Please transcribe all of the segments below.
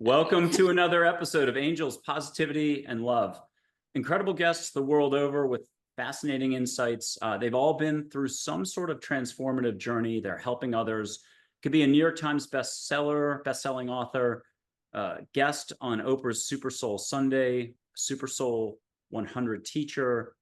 Welcome to another episode of Angels, Positivity, and Love. Incredible guests the world over with fascinating insights. They've all been through some sort of transformative journey. They're helping others. Could be a New York Times bestseller, best-selling author, guest on Oprah's Super Soul Sunday, Super Soul 100 teacher,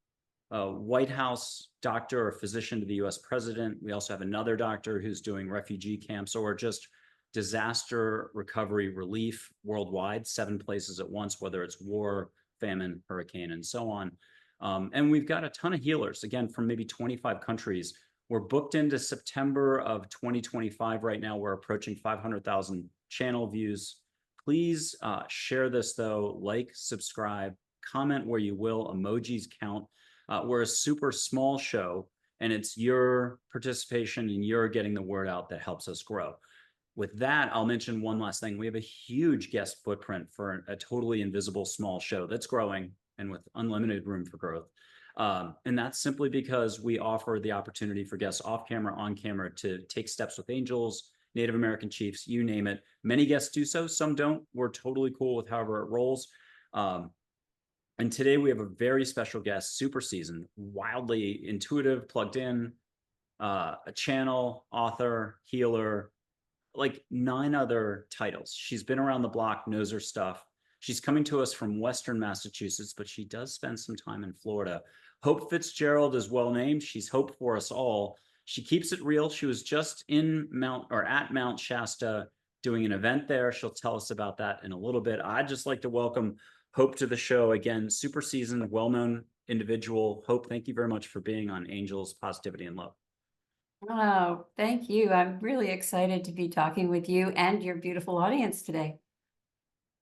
White House doctor or physician to the US president. We also have another doctor who's doing refugee camps or just disaster recovery relief worldwide, 7 places at once, whether it's war, famine, hurricane, and so on. And we've got a ton of healers, again, from maybe 25 countries. We're booked into September of 2025 right now. We're approaching 500,000 channel views. Please share this, though. Like, subscribe, comment where you will. Emojis count. We're a super small show, and it's your participation and your getting the word out that helps us grow. With that, I'll mention one last thing. We have a huge guest footprint for a totally invisible small show that's growing and with unlimited room for growth. And that's simply because we offer the opportunity for guests off camera, on camera to take steps with angels, Native American chiefs, you name it. Many guests do so, some don't. We're totally cool with however it rolls. And today we have a very special guest, super seasoned, wildly intuitive, plugged in, a channel, author, healer, like 9 other titles. She's been around the block, knows her stuff. She's coming to us from Western Massachusetts, but she does spend some time in Florida. Hope Fitzgerald is well named. She's hope for us all. She keeps it real. She was just at Mount Shasta doing an event there. She'll tell us about that in a little bit. I'd just like to welcome Hope to the show again. Super seasoned, well-known individual. Hope, thank you very much for being on Angels, Positivity, and Love. Oh, thank you. I'm really excited to be talking with you and your beautiful audience today.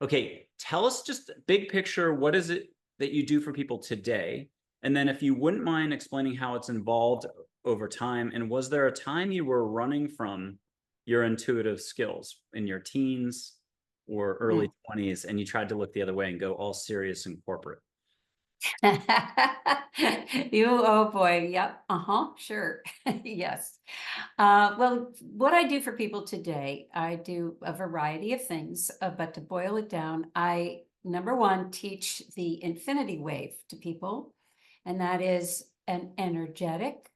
Okay, tell us just big picture, what is it that you do for people today? And then if you wouldn't mind explaining how it's evolved over time, and was there a time you were running from your intuitive skills in your teens or early 20s and you tried to look the other way and go all serious and corporate? Oh boy, yep, sure, yes. Well, what I do for people today, I do a variety of things, but to boil it down, I, number one, teach the infinity wave to people, and that is an energetic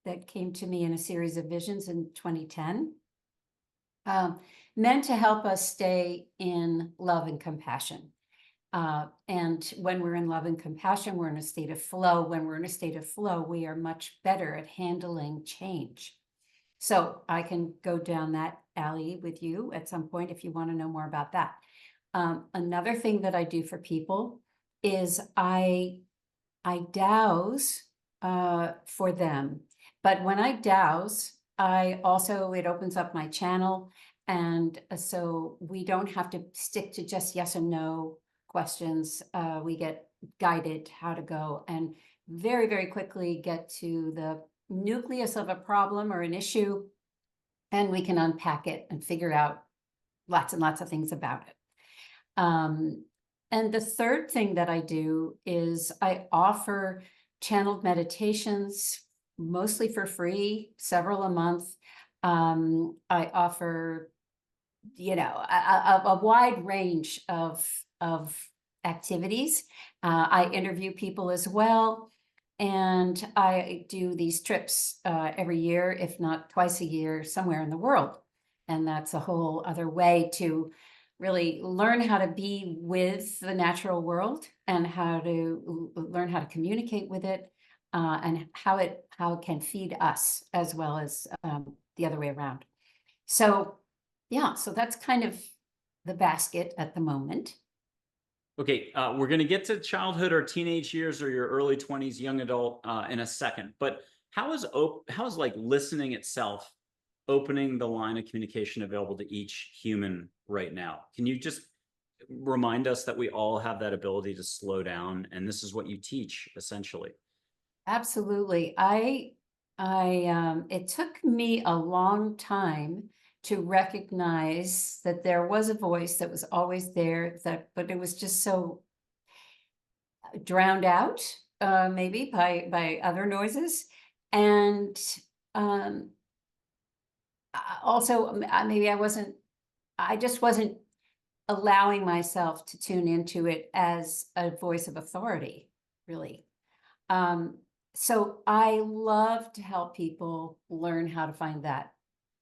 that came to me in a series of visions in 2010, meant to help us stay in love and compassion. And when we're in love and compassion, we're in a state of flow. When we're in a state of flow, we are much better at handling change. So I can go down that alley with you at some point if you want to know more about that. Another thing that I do for people is I dowse for them. But when I dowse, it opens up my channel. And so we don't have to stick to just yes and no questions. We get guided how to go and very, very quickly get to the nucleus of a problem or an issue, and we can unpack it and figure out lots and lots of things about it. And the third thing that I do is I offer channeled meditations, mostly for free, several a month. I offer, a wide range of activities. I interview people as well, and I do these trips every year, if not twice a year, somewhere in the world. And that's a whole other way to really learn how to be with the natural world and how to learn how to communicate with it, and how it can feed us as well as the other way around. So yeah, so that's kind of the basket at the moment. Okay, we're going to get to childhood or teenage years or your early 20s, young adult in a second. But how is like listening itself opening the line of communication available to each human right now? Can you just remind us that we all have that ability to slow down, and this is what you teach essentially? Absolutely. It took me a long time to recognize that there was a voice that was always there, but it was just so drowned out, maybe by other noises. And also maybe I just wasn't allowing myself to tune into it as a voice of authority, really. So I love to help people learn how to find that,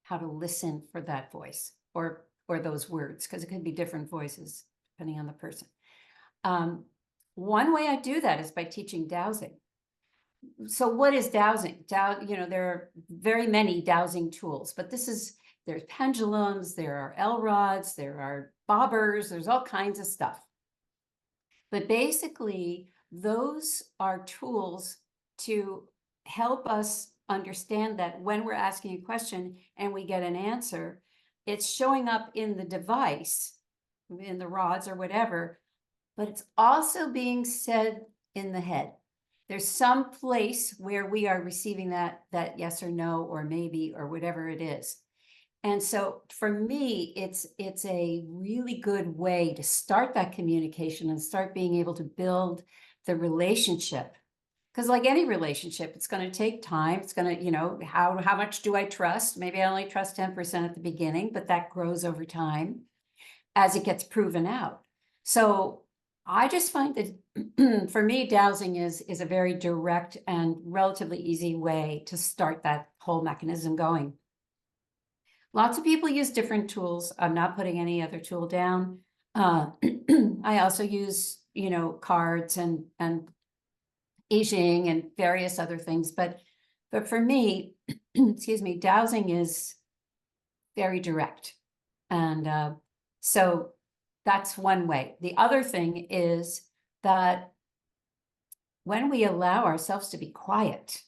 how to listen for that voice or those words, because it could be different voices depending on the person. One way I do that is by teaching dowsing. So what is dowsing? There are very many dowsing tools, but there's pendulums, there are L rods, there are bobbers, there's all kinds of stuff. But basically, those are tools to help us understand that when we're asking a question and we get an answer, it's showing up in the device, in the rods or whatever, but it's also being said in the head. There's some place where we are receiving that yes or no, or maybe, or whatever it is. And so for me, it's a really good way to start that communication and start being able to build the relationship. Because like any relationship, it's going to take time. It's going to, how much do I trust? Maybe I only trust 10% at the beginning, but that grows over time as it gets proven out. So I just find that for me, dowsing is a very direct and relatively easy way to start that whole mechanism going. Lots of people use different tools. I'm not putting any other tool down. I also use, cards and I Ching and various other things. But for me, excuse me, dowsing is very direct. And so that's one way. The other thing is that when we allow ourselves to be quiet,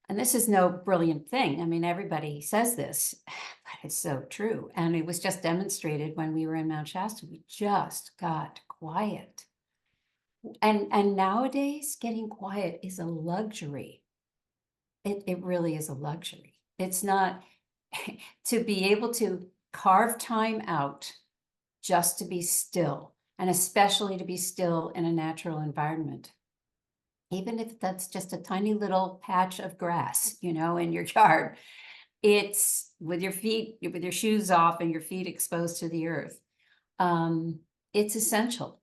and this is no brilliant thing. I mean, everybody says this, but it's so true. And it was just demonstrated when we were in Mount Shasta. We just got quiet. And nowadays, getting quiet is a luxury. It really is a luxury. It's not to be able to carve time out just to be still, and especially to be still in a natural environment. Even if that's just a tiny little patch of grass, in your yard, it's with your shoes off and your feet exposed to the earth. It's essential.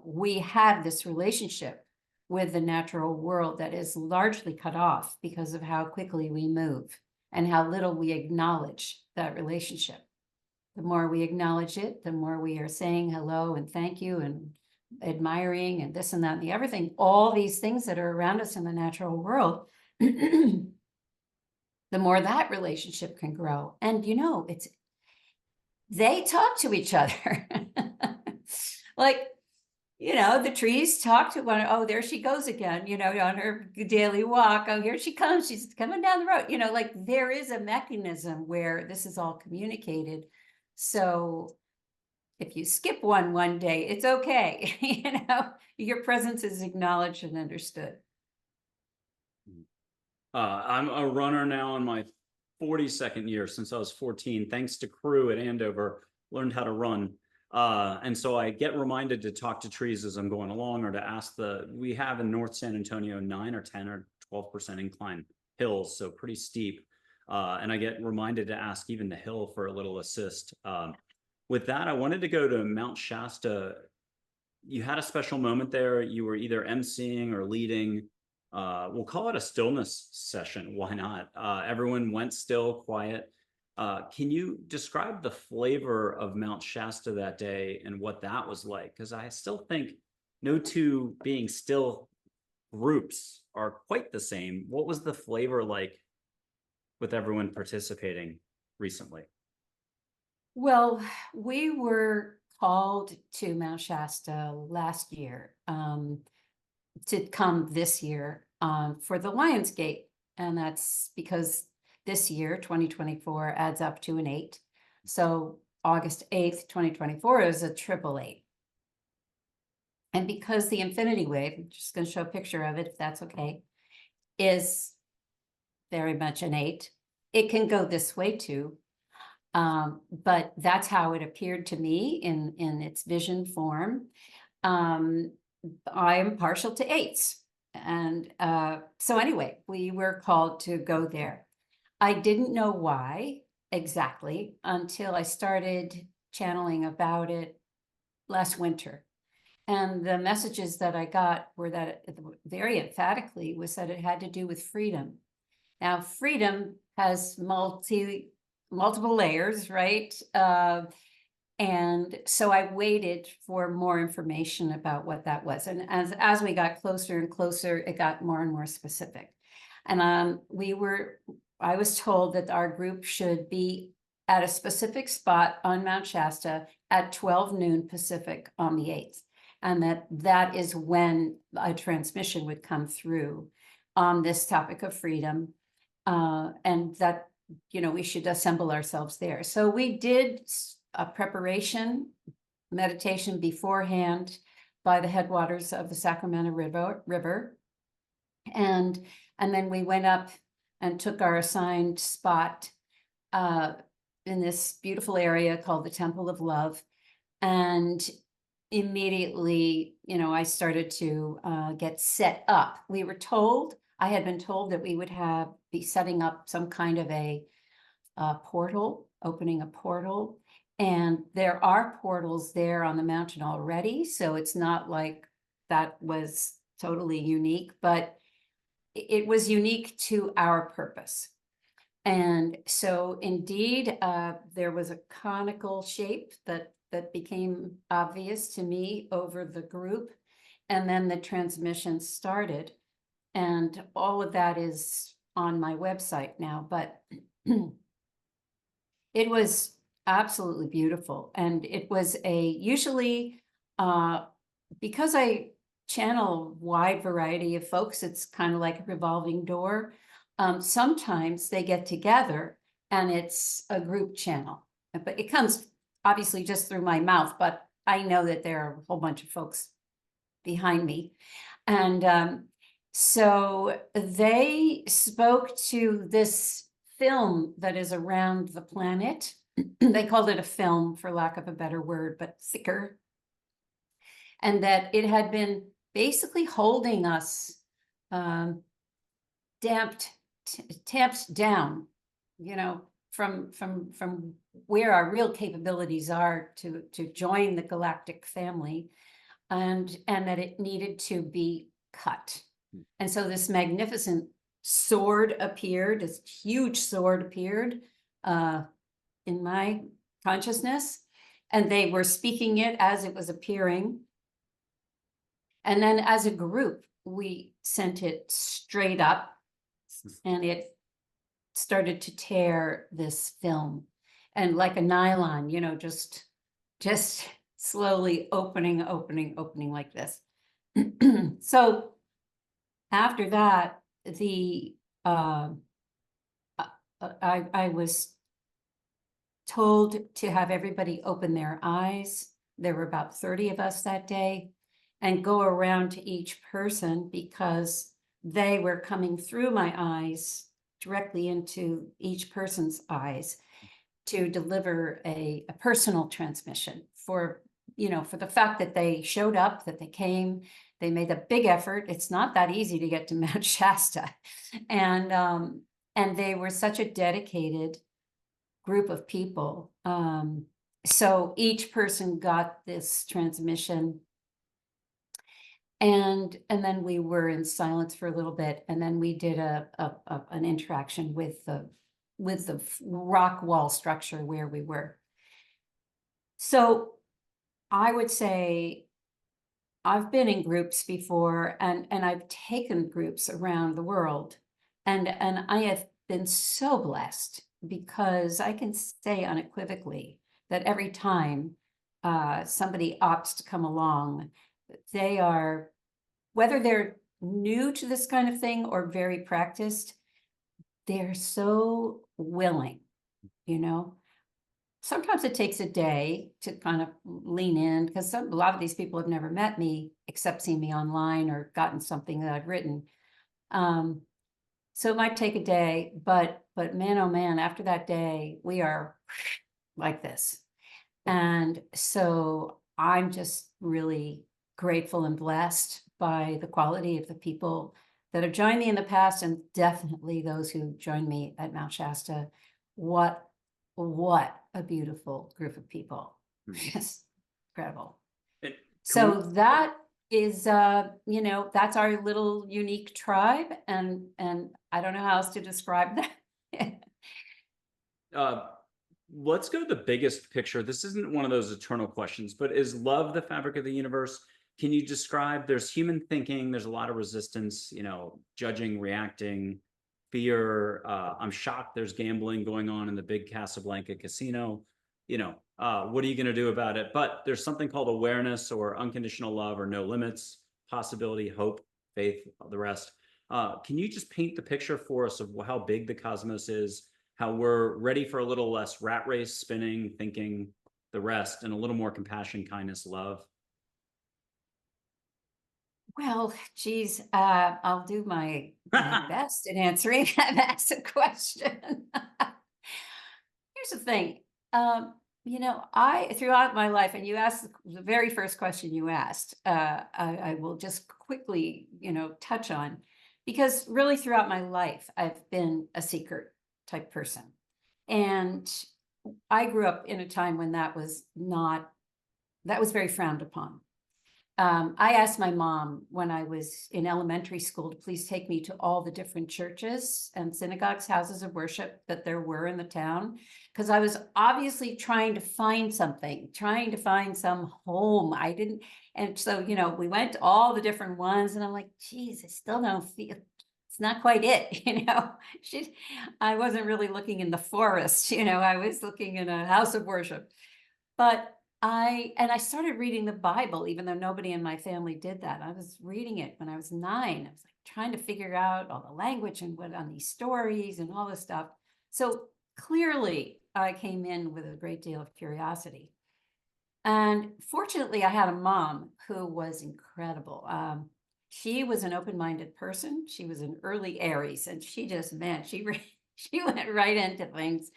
We have this relationship with the natural world that is largely cut off because of how quickly we move and how little we acknowledge that relationship. The more we acknowledge it, the more we are saying hello and thank you and admiring and this and that and the everything, all these things that are around us in the natural world, the more that relationship can grow. And they talk to each other. Like, the trees talk to one. Oh, there she goes again, on her daily walk. Oh, here she comes. She's coming down the road. Like there is a mechanism where this is all communicated. So if you skip one day, it's okay. Your presence is acknowledged and understood. I'm a runner now in my 42nd year since I was 14. Thanks to crew at Andover, learned how to run. And so I get reminded to talk to trees as I'm going along, or to ask we have in North San Antonio 9 or 10 or 12% incline hills, so pretty steep. And I get reminded to ask even the hill for a little assist. With that, I wanted to go to Mount Shasta. You had a special moment there. You were either emceeing or leading. We'll call it a stillness session. Why not? Everyone went still, quiet. Can you describe the flavor of Mount Shasta that day and what that was like? Because I still think no two being still groups are quite the same. What was the flavor like with everyone participating recently? Well, we were called to Mount Shasta last year to come this year for the Lionsgate. And that's because this year, 2024, adds up to an 8. So August 8th, 2024 is a 888. And because the infinity wave, I'm just going to show a picture of it, if that's okay, is very much an 8. It can go this way too. But that's how it appeared to me in its vision form. I am partial to 8s. And so anyway, we were called to go there. I didn't know why exactly until I started channeling about it last winter. And the messages that I got were that very emphatically was that it had to do with freedom. Now, freedom has multiple layers, right? And so I waited for more information about what that was. And as we got closer and closer, it got more and more specific. And I was told that our group should be at a specific spot on Mount Shasta at 12 noon Pacific on the 8th. And that is when a transmission would come through on this topic of freedom. And that, we should assemble ourselves there. So we did a preparation meditation beforehand by the headwaters of the Sacramento River. And then we went up and took our assigned spot in this beautiful area called the Temple of Love. And immediately, I started to get set up. I had been told that we would be setting up some kind of a portal, opening a portal. And there are portals there on the mountain already. So it's not like that was totally unique, but it was unique to our purpose. And so indeed, there was a conical shape that became obvious to me over the group. And then the transmission started. And all of that is on my website now, but it was absolutely beautiful. And it was usually, because I channel a wide variety of folks, it's kind of like a revolving door. Sometimes they get together and it's a group channel, but it comes obviously just through my mouth, but I know that there are a whole bunch of folks behind me. And so they spoke to this film that is around the planet. They called it a film, for lack of a better word, but thicker. And that it had been basically holding us tamped down, from where our real capabilities are to join the galactic family, and that it needed to be cut. And so this magnificent sword appeared, this huge sword appeared in my consciousness, and they were speaking it as it was appearing. And then as a group, we sent it straight up, and it started to tear this film. And like a nylon, just slowly opening like this. So after that, I was told to have everybody open their eyes. There were about 30 of us that day, and go around to each person because they were coming through my eyes directly into each person's eyes to deliver a personal transmission for the fact that they showed up, that they came, they made a big effort. It's not that easy to get to Mount Shasta. And they were such a dedicated group of people. So each person got this transmission. And then we were in silence for a little bit, and then we did an interaction with the rock wall structure where we were. So I would say I've been in groups before, and I've taken groups around the world, and I have been so blessed because I can say unequivocally that every time somebody opts to come along, they are, whether they're new to this kind of thing or very practiced, they're so willing, Sometimes it takes a day to kind of lean in, because a lot of these people have never met me except seen me online or gotten something that I've written. So it might take a day, but man, oh man, after that day, we are like this. And so I'm just really grateful and blessed by the quality of the people that have joined me in the past, and definitely those who joined me at Mount Shasta. What a beautiful group of people. Just incredible. And can So that is, that's our little unique tribe, and I don't know how else to describe that. uh, let's go to the biggest picture. This isn't one of those eternal questions, but is love the fabric of the universe? Can you describe, there's human thinking, there's a lot of resistance, judging, reacting, fear. I'm shocked there's gambling going on in the big Casablanca casino. What are you going to do about it? But there's something called awareness or unconditional love or no limits, possibility, hope, faith, the rest. Can you just paint the picture for us of how big the cosmos is, how we're ready for a little less rat race, spinning, thinking, the rest, and a little more compassion, kindness, love? Well, geez, I'll do my best in answering that question. Here's the thing. I throughout my life, and you asked the very first question you asked, I will just quickly, touch on, because really throughout my life, I've been a seeker type person. And I grew up in a time when that was very frowned upon. I asked my mom when I was in elementary school to please take me to all the different churches and synagogues, houses of worship that there were in the town, because I was obviously trying to find something, trying to find some home. And so, we went to all the different ones, and I'm like, geez, I still don't feel, it's not quite it, I wasn't really looking in the forest, I was looking in a house of worship. But I started reading the Bible, even though nobody in my family did that. I was reading it when I was 9. I was like trying to figure out all the language and what on these stories and all this stuff. So clearly I came in with a great deal of curiosity. And fortunately, I had a mom who was incredible. She was an open-minded person. She was an early Aries, and she just, man, she went right into things.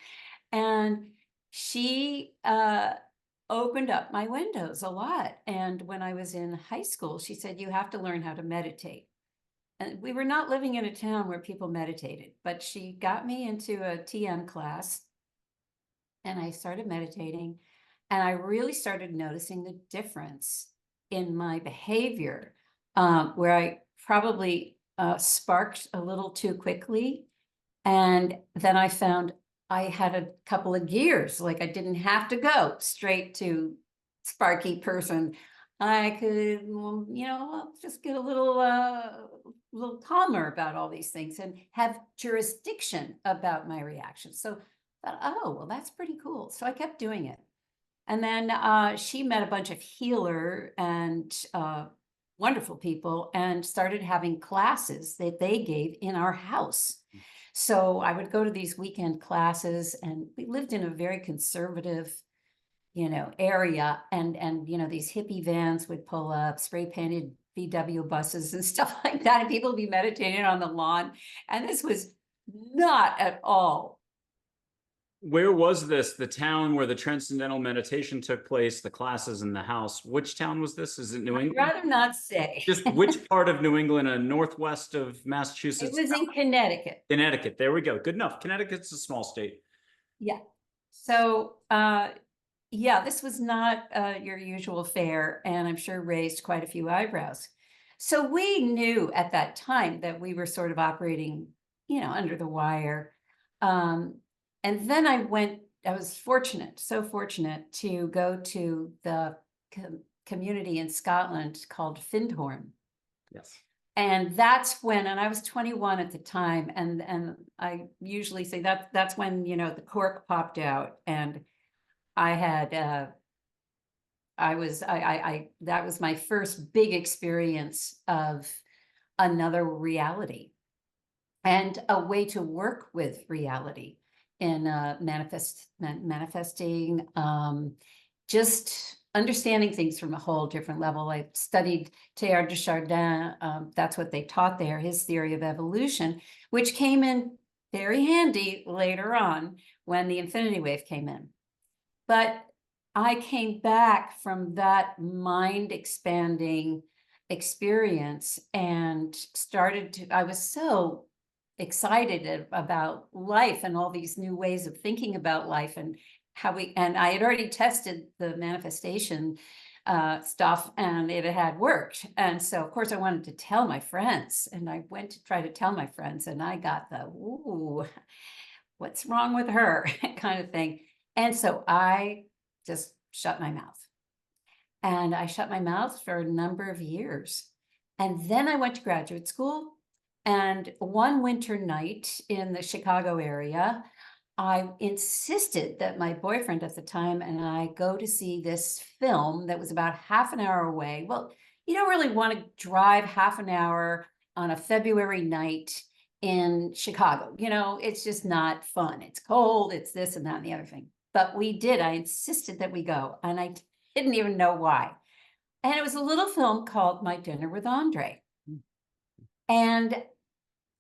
And she opened up my windows a lot. And when I was in high school, she said, you have to learn how to meditate. And we were not living in a town where people meditated, but she got me into a TM class, and I started meditating, and I really started noticing the difference in my behavior, where I probably sparked a little too quickly. And then I found I had a couple of gears, like I didn't have to go straight to sparky person. I could, just get a little calmer about all these things and have jurisdiction about my reactions. So I thought, oh, well, that's pretty cool. So I kept doing it. And then she met a bunch of healer and wonderful people and started having classes that they gave in our house. So I would go to these weekend classes, and we lived in a very conservative, area, and these hippie vans would pull up, spray painted VW buses and stuff like that, and people would be meditating on the lawn. And this was not at all. Where was this? The town where the transcendental meditation took place, the classes in the house. Which town was this? Is it New England? I'd rather not say. Just which part of New England? Northwest of It Massachusetts? was in Connecticut. Connecticut. There we go. Good enough. Connecticut's a small state. Yeah. So, this was not your usual fare, and I'm sure raised quite a few eyebrows. So we knew at that time that we were sort of operating, under the wire. And then I was so fortunate to go to the community in Scotland called Findhorn. Yes. And that's when, and I was 21 at the time, and I usually say that's when, the cork popped out, and I had, that was my first big experience of another reality and a way to work with reality in manifesting, just understanding things from a whole different level. I studied Teilhard de Chardin. That's what they taught there, his theory of evolution, which came in very handy later on when the infinity wave came in. But I came back from that mind expanding experience and I was so excited about life and all these new ways of thinking about life, and and I had already tested the manifestation stuff, and it had worked. And so of course I wanted to tell my friends, and I went to try to tell my friends, and I got the, ooh, what's wrong with her kind of thing. And so I just shut my mouth. And I shut my mouth for a number of years. And then I went to graduate school. And one winter night in the Chicago area, I insisted that my boyfriend at the time and I go to see this film that was about half an hour away. Well, you don't really want to drive half an hour on a February night in Chicago. You know, it's just not fun. It's cold, it's this and that and the other thing. But we did. I insisted that we go, and I didn't even know why. And it was a little film called My Dinner with Andre. And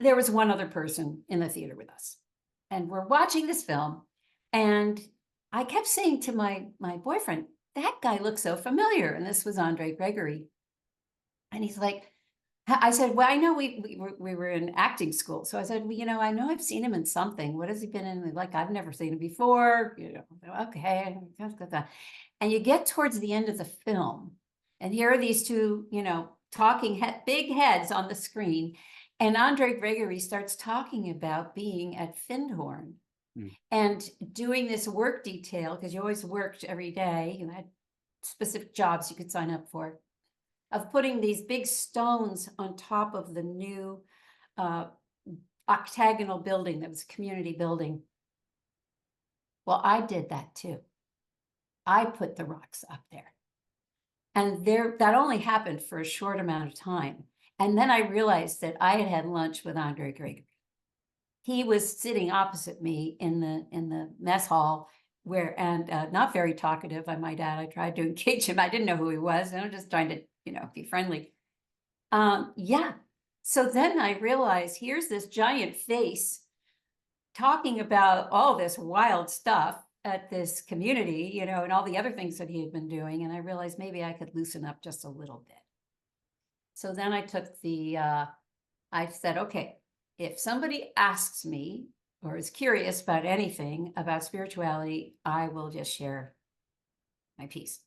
there was one other person in the theater with us. And we're watching this film, and I kept saying to my boyfriend, that guy looks so familiar. And this was Andre Gregory. And he's like, I said, well, I know we were in acting school. So I said, well, you know, I know I've seen him in something. What has he been in? Like, I've never seen him before. You know, okay. And you get towards the end of the film, and here are these two, you know, talking big heads on the screen. And Andre Gregory starts talking about being at Findhorn and doing this work detail, because you always worked every day. You had specific jobs you could sign up for, of putting these big stones on top of the new octagonal building that was a community building. Well, I did that too. I put the rocks up there. And that only happened for a short amount of time. And then I realized that I had had lunch with Andre Gregory. He was sitting opposite me in the mess hall, and not very talkative, I might add. I tried to engage him. I didn't know who he was, and I'm just trying to, you know, be friendly. Yeah. So then I realized, here's this giant face talking about all this wild stuff at this community, you know, and all the other things that he had been doing. And I realized maybe I could loosen up just a little bit. So then I took I said, okay, if somebody asks me or is curious about anything about spirituality, I will just share my piece.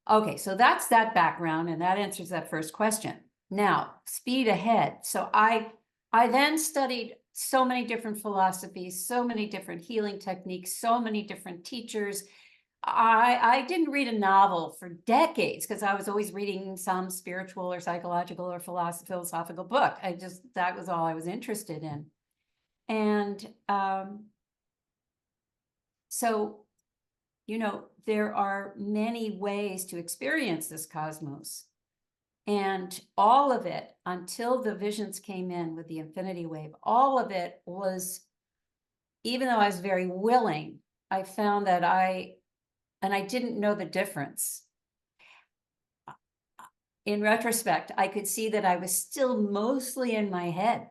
Okay, so that's that background, and that answers that first question. Now, speed ahead. So I then studied so many different philosophies, so many different healing techniques, so many different teachers. I didn't read a novel for decades because I was always reading some spiritual or psychological or philosophical book. That was all I was interested in. And so, you know, there are many ways to experience this cosmos. And all of it, until the visions came in with the infinity wave, all of it was, even though I was very willing, I found that I didn't know the difference. In retrospect, I could see that I was still mostly in my head.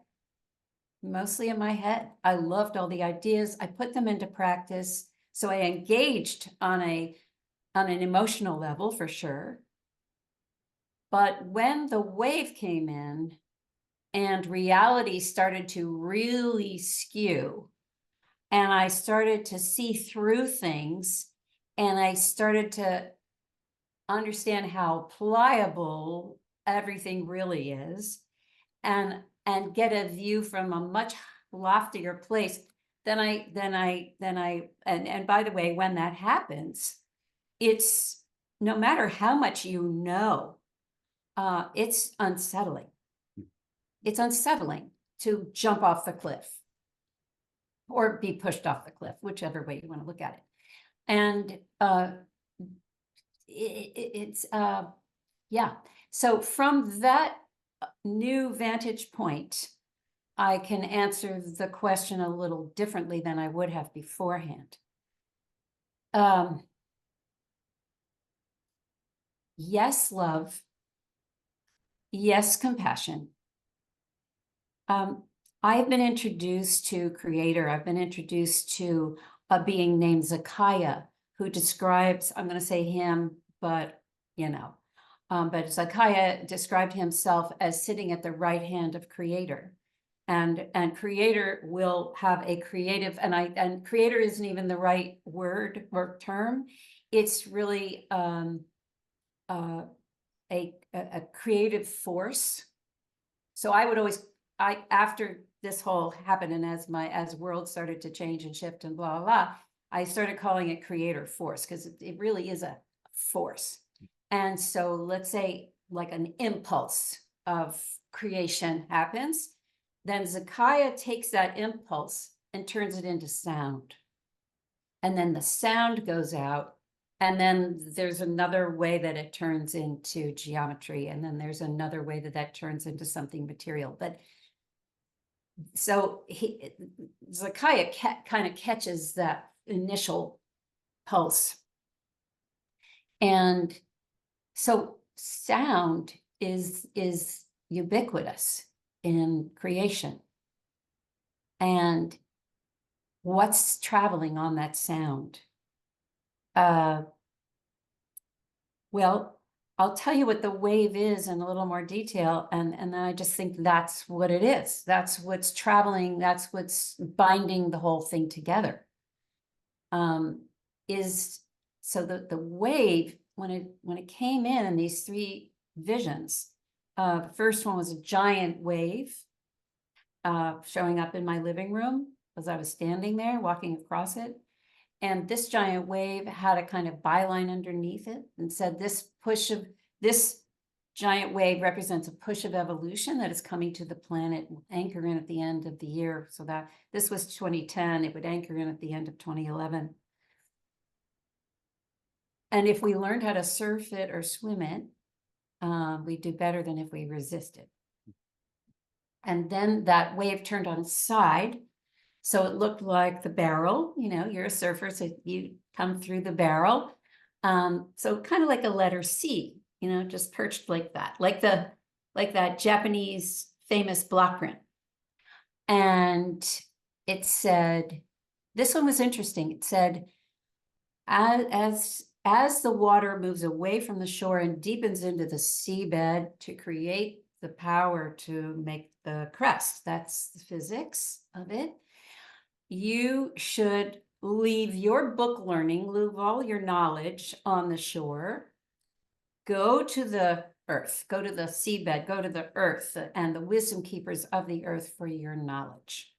Mostly in my head. I loved all the ideas. I put them into practice. So I engaged on an emotional level for sure. But when the wave came in and reality started to really skew, and I started to see through things, and I started to understand how pliable everything really is, and get a view from a much loftier place, and by the way, when that happens, it's no matter how much you know, it's unsettling. It's unsettling to jump off the cliff or be pushed off the cliff, whichever way you want to look at it. And yeah. So from that new vantage point, I can answer the question a little differently than I would have beforehand. Yes, love. Yes, compassion. I've been introduced to Creator. I've been introduced to a being named Zechariah, who describes, I'm going to say him, but you know, but Zechariah described himself as sitting at the right hand of Creator. And creator will have a creative, and creator isn't even the right word or term. It's really a creative force. So I would always, after this whole happened, and as world started to change and shift and blah, blah, blah, I started calling it creator force, because it really is a force. And so let's say like an impulse of creation happens, then Zekiah takes that impulse and turns it into sound. And then the sound goes out, and then there's another way that it turns into geometry, and then there's another way that turns into something material. But so Zekiah kind of catches that initial pulse. And so sound is ubiquitous in creation. And what's traveling on that sound? Well, I'll tell you what the wave is in a little more detail, and then I just think that's what it is. That's what's traveling, that's what's binding the whole thing together. So the wave, when it came in these three visions, the first one was a giant wave showing up in my living room as I was standing there walking across it. And this giant wave had a kind of byline underneath it and said, this giant wave represents a push of evolution that is coming to the planet and anchor in at the end of the year. So that this was 2010, it would anchor in at the end of 2011. And if we learned how to surf it or swim it, we'd do better than if we resisted. And then that wave turned on its side. So it looked like the barrel, you're a surfer, so you come through the barrel. So kind of like a letter C, just perched like that, like that Japanese famous block print. And it said, this one was interesting. It said, as the water moves away from the shore and deepens into the seabed to create the power to make the crest, that's the physics of it. You should leave your book learning, leave all your knowledge on the shore, go to the earth, go to the seabed, go to the earth and the wisdom keepers of the earth for your knowledge.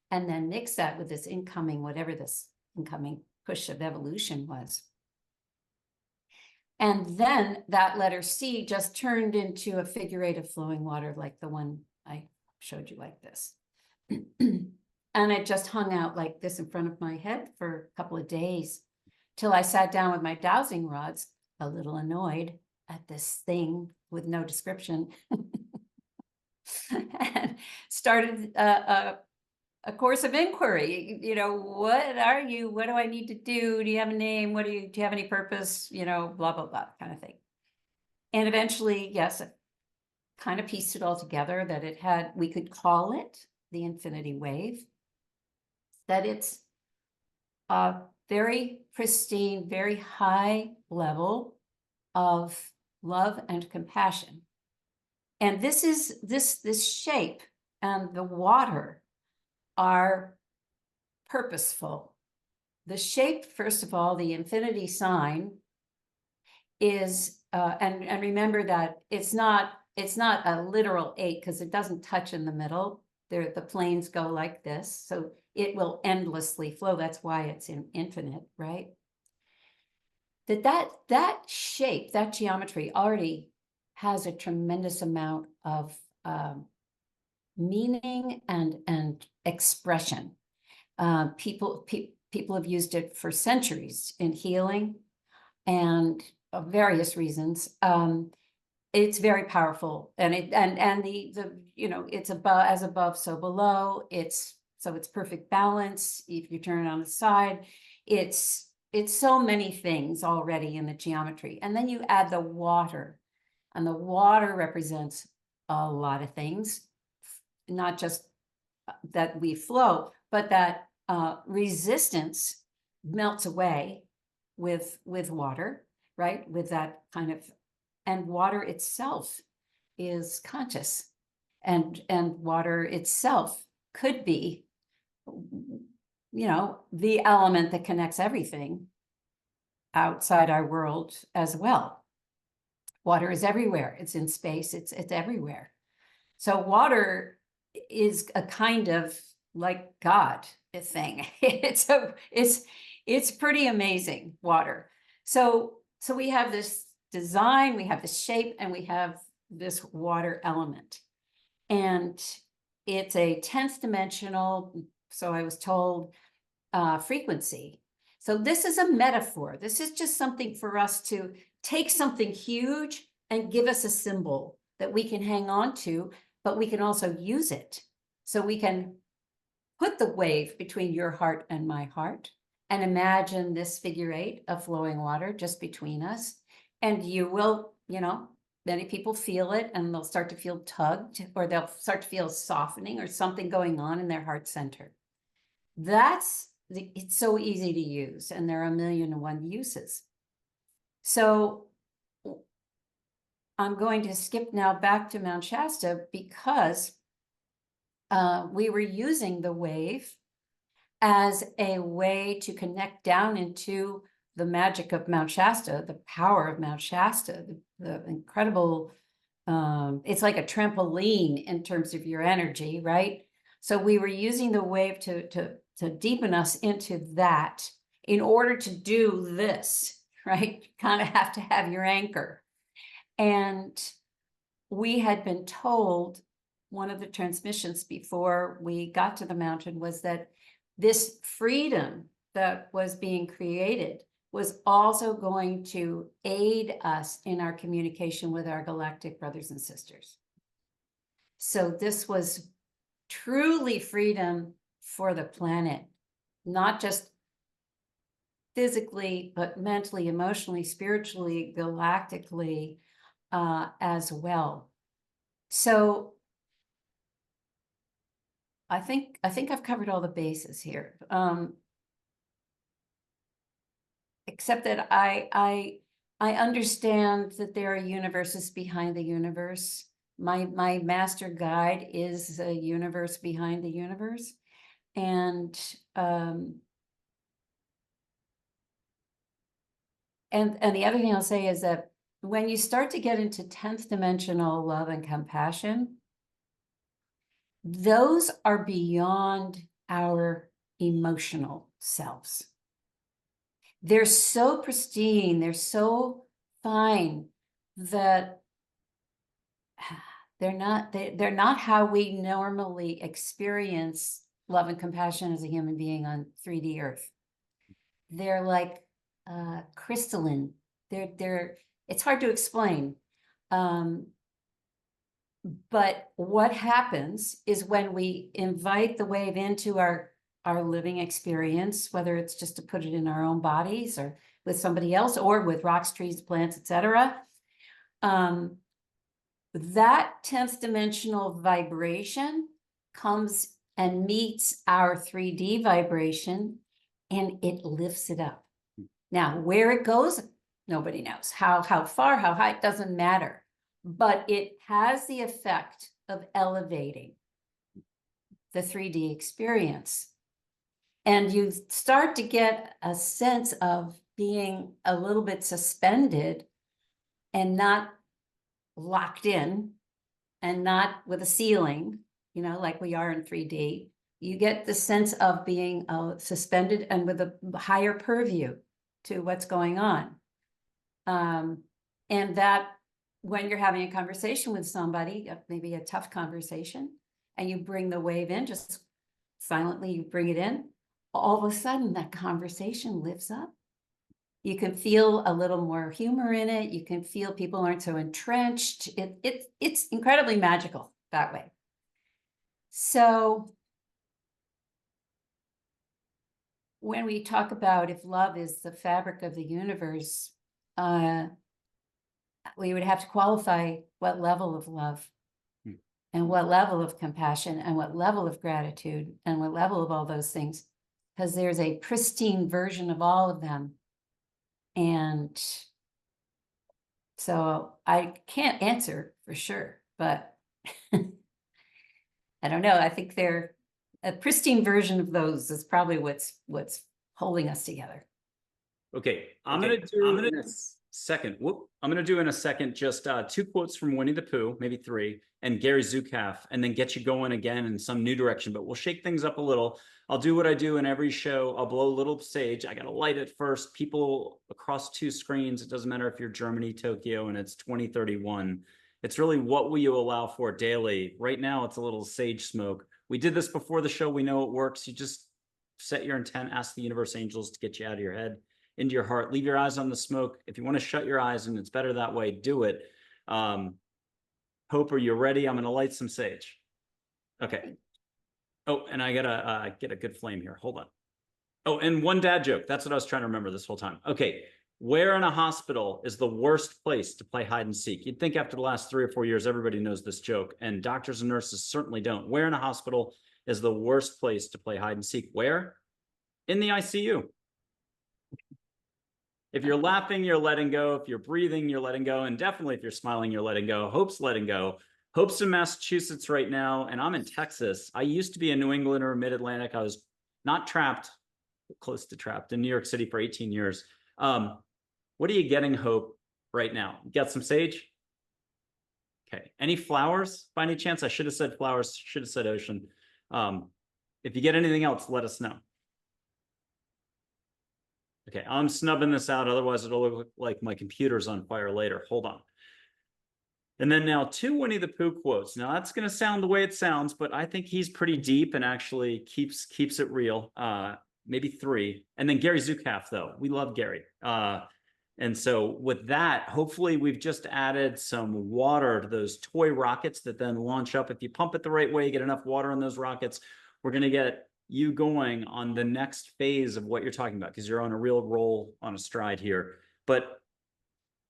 And then mix that with this incoming, whatever this incoming push of evolution was. And then that letter C just turned into a figure eight of flowing water, like the one I showed you like this. And it just hung out like this in front of my head for a couple of days till I sat down with my dowsing rods, a little annoyed at this thing with no description, and started a course of inquiry. What are you? What do I need to do? Do you have a name? Do you have any purpose? Blah, blah, blah, kind of thing. And eventually, yes, I kind of pieced it all together that we could call it the infinity wave. That it's a very pristine, very high level of love and compassion. And this shape and the water are purposeful. The shape, first of all, the infinity sign is, and remember that it's not a literal 8 because it doesn't touch in the middle. The planes go like this, so it will endlessly flow. That's why it's infinite, right? That shape, that geometry already has a tremendous amount of meaning and expression. People have used it for centuries in healing and various reasons. It's very powerful, and it's above, as above, so below. It's perfect balance. If you turn it on its side, it's so many things already in the geometry. And then you add the water, and the water represents a lot of things, not just that we flow, but that resistance melts away with water, right? With that kind of, and water itself is conscious. and water itself could be, the element that connects everything outside our world as well. Water is everywhere. It's in space. It's everywhere. So water is a kind of like God thing. It's pretty amazing, water. So we have this design, we have this shape, and we have this water element. And it's a 10th dimensional, so I was told, frequency. So this is a metaphor. This is just something for us to take something huge and give us a symbol that we can hang on to, but we can also use it. So we can put the wave between your heart and my heart and imagine this figure 8 of flowing water just between us. And you will, many people feel it, and they'll start to feel tugged, or they'll start to feel softening or something going on in their heart center. It's so easy to use, and there are 1,000,001 uses. So I'm going to skip now back to Mount Shasta because we were using the wave as a way to connect down into the magic of Mount Shasta, the power of Mount Shasta, the incredible, it's like a trampoline in terms of your energy, right? So we were using the wave to deepen us into that in order to do this, right? You kind of have to have your anchor. And we had been told, one of the transmissions before we got to the mountain was that this freedom that was being created was also going to aid us in our communication with our galactic brothers and sisters. So this was truly freedom for the planet, not just physically, but mentally, emotionally, spiritually, galactically, as well. So I think I've covered all the bases here, except that I understand that there are universes behind the universe. My master guide is a universe behind the universe, and the other thing I'll say is that when you start to get into 10th dimensional love and compassion, those are beyond our emotional selves. They're so pristine, they're so fine that they're not how we normally experience love and compassion as a human being on 3D Earth. They're like crystalline. It's hard to explain. But what happens is when we invite the wave into our living experience, whether it's just to put it in our own bodies or with somebody else or with rocks, trees, plants, etc., that 10th dimensional vibration comes and meets our 3D vibration, and it lifts it up. Now, where it goes, nobody knows. How far, how high, it doesn't matter. But it has the effect of elevating the 3D experience. And you start to get a sense of being a little bit suspended and not locked in and not with a ceiling, like we are in 3D. You get the sense of being suspended and with a higher purview to what's going on. And that when you're having a conversation with somebody, maybe a tough conversation, and you bring the wave in, just silently, you bring it in, all of a sudden that conversation lifts up. You can feel a little more humor in it. You can feel people aren't so entrenched. It's incredibly magical that way. So when we talk about if love is the fabric of the universe, we would have to qualify what level of love and what level of compassion and what level of gratitude and what level of all those things, because there's a pristine version of all of them. And so I can't answer for sure, but I don't know. I think they're a pristine version of those is probably what's holding us together. Okay, I'm gonna do in a second. I'm gonna do in a second just 2 quotes from Winnie the Pooh, maybe 3, and Gary Zukav, and then get you going again in some new direction. But we'll shake things up a little. I'll do what I do in every show. I'll blow a little sage. I gotta light it first. People across 2 screens. It doesn't matter if you're Germany, Tokyo, and it's 2031. It's really what will you allow for daily. Right now, it's a little sage smoke. We did this before the show. We know it works. You just set your intent, ask the universe angels to get you out of your head into your heart. Leave your eyes on the smoke. If you want to shut your eyes, and it's better that way, do it. Hope, are you ready? I'm going to light some sage. Okay. Oh, and I gotta get a good flame here. Hold on. Oh, and one dad joke. That's what I was trying to remember this whole time. Okay. Where in a hospital is the worst place to play hide and seek? You'd think after the last 3 or 4 years, everybody knows this joke, and doctors and nurses certainly don't. Where in a hospital is the worst place to play hide and seek? Where? In the ICU. If you're laughing, you're letting go. If you're breathing, you're letting go. And definitely if you're smiling, you're letting go. Hope's letting go. Hope's in Massachusetts right now, and I'm in Texas. I used to be a New Englander, mid-Atlantic. I was not trapped, but close to trapped in New York City for 18 years. What are you getting, Hope, right now? You got some sage? Okay. Any flowers by any chance? I should have said flowers, should have said ocean. If you get anything else, let us know. Okay, I'm snubbing this out. Otherwise, it'll look like my computer's on fire later. Hold on. And then now 2 Winnie the Pooh quotes. Now that's going to sound the way it sounds, but I think he's pretty deep and actually keeps it real. Maybe 3. And then Gary Zukav, though. We love Gary. And so with that, hopefully we've just added some water to those toy rockets that then launch up. If you pump it the right way, you get enough water in those rockets, we're going to get you going on the next phase of what you're talking about, because you're on a real roll, on a stride here. But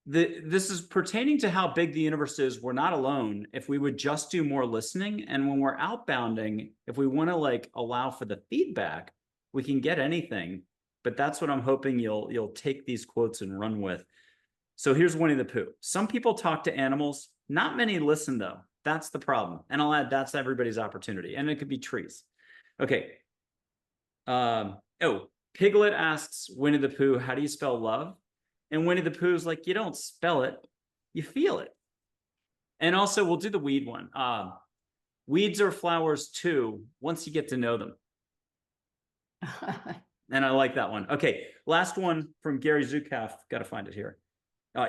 this is pertaining to how big the universe is. We're not alone. If we would just do more listening, and when we're outbounding, if we want to like allow for the feedback, we can get anything. But that's what I'm hoping you'll take these quotes and run with. So here's Winnie the Pooh. Some people talk to animals. Not many listen, though. That's the problem. And I'll add, that's everybody's opportunity. And it could be trees. Okay. Piglet asks Winnie the Pooh, how do you spell love? And Winnie the Pooh's like, you don't spell it, you feel it. And also, we'll do the weed one. Weeds are flowers too, once you get to know them. And I like that one. Okay, last one from Gary Zukav. Got to find it here.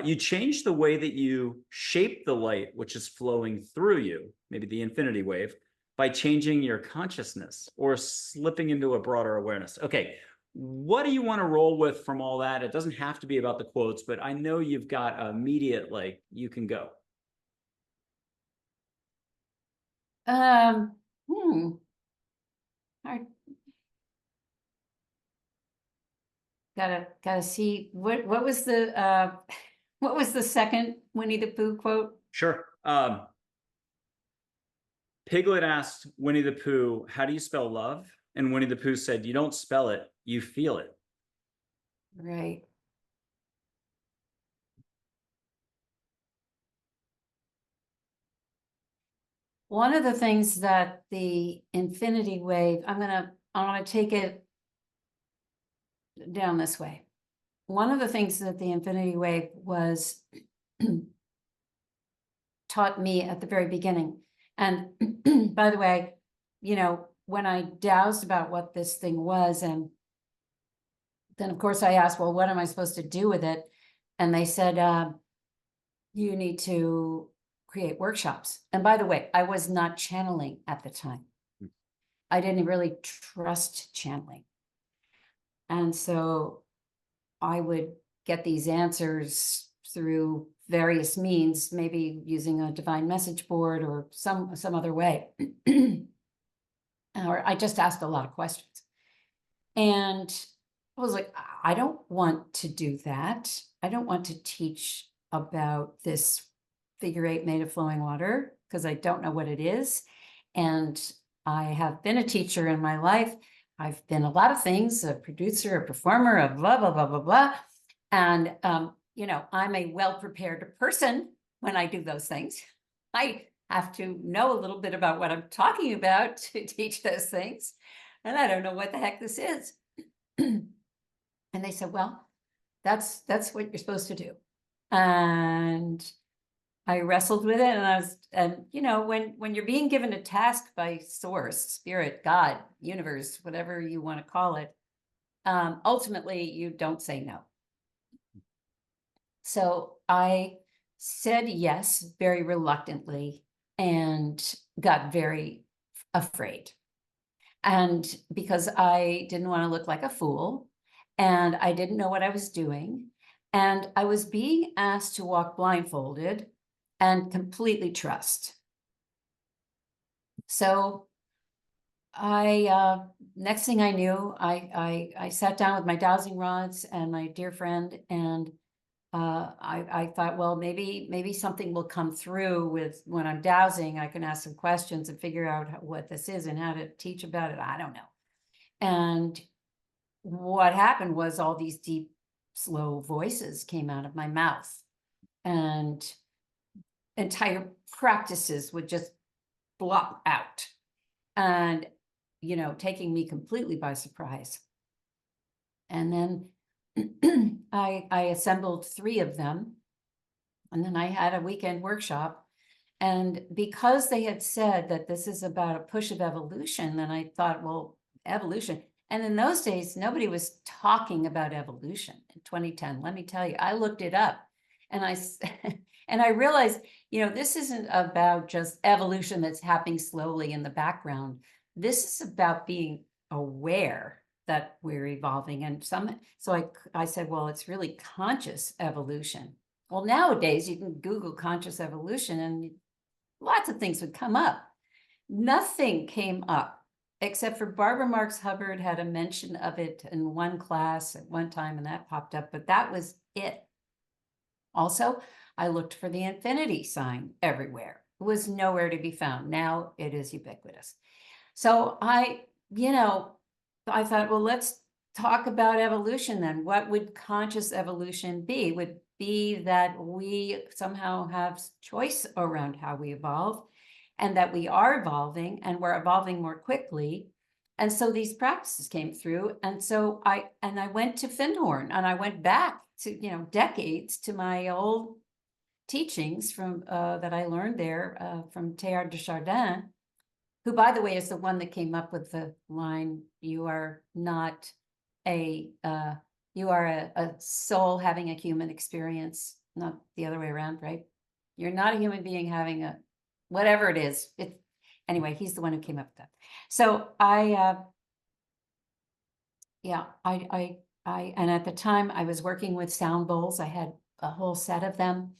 You change the way that you shape the light, which is flowing through you, maybe the infinity wave, by changing your consciousness or slipping into a broader awareness. Okay, what do you want to roll with from all that? It doesn't have to be about the quotes, but I know you've got immediate, like, you can go. Gotta see what was the what was the second Winnie the Pooh quote? Sure. Piglet asked Winnie the Pooh, how do you spell love? And Winnie the Pooh said, you don't spell it, you feel it. Right. One of the things that the infinity wave, I'm gonna take it down this way. One of the things that the infinity wave was taught me at the very beginning, and by the way, you know, when I dowsed about what this thing was, and then of course I asked, well, what am I supposed to do with it? And they said, you need to create workshops. And by the way, I was not channeling at the time. I didn't really trust channeling. And so I would get these answers through various means, maybe using a divine message board or some other way. Or I just asked a lot of questions. And I was like, I don't want to do that. I don't want to teach about this figure 8 made of flowing water, because I don't know what it is. And I have been a teacher in my life. I've been a lot of things, a producer, a performer, a blah, blah, blah, blah, blah. And, you know, I'm a well-prepared person when I do those things. I have to know a little bit about what I'm talking about to teach those things. And I don't know what the heck this is. And they said, well, that's what you're supposed to do. And I wrestled with it, and you know, when you're being given a task by source, spirit, God, universe, whatever you want to call it, ultimately you don't say no. So I said yes very reluctantly and got very afraid. And because I didn't want to look like a fool, and I didn't know what I was doing, and I was being asked to walk blindfolded and completely trust. So next thing I knew, I sat down with my dowsing rods and my dear friend, and I thought, well, maybe something will come through with when I'm dowsing. I can ask some questions and figure out what this is and how to teach about it. I don't know. And what happened was all these deep, slow voices came out of my mouth, and entire practices would just blop out, and, you know, taking me completely by surprise. And then I assembled 3 of them, and then I had a weekend workshop. And because they had said that this is about a push of evolution, then I thought, well, evolution. And in those days, nobody was talking about evolution in 2010. Let me tell you, I looked it up, and and I realized, you know, this isn't about just evolution that's happening slowly in the background. This is about being aware that we're evolving. And so I said, well, it's really conscious evolution. Well, nowadays you can Google conscious evolution and lots of things would come up. Nothing came up except for Barbara Marx Hubbard had a mention of it in one class at one time, and that popped up, but that was it. Also, I looked for the infinity sign everywhere. It was nowhere to be found. Now it is ubiquitous. So you know, I thought, well, let's talk about evolution then. What would conscious evolution be? Would be that we somehow have choice around how we evolve, and that we are evolving, and we're evolving more quickly. And so these practices came through. And so I went to Findhorn, and I went back to, you know, decades to my old teachings from that I learned there from Teilhard de Chardin, who, by the way, is the one that came up with the line, you are not a soul having a human experience, not the other way around, right? You're not a human being having a, whatever it is. Anyway, he's the one who came up with that. So and at the time I was working with sound bowls. I had a whole set of them,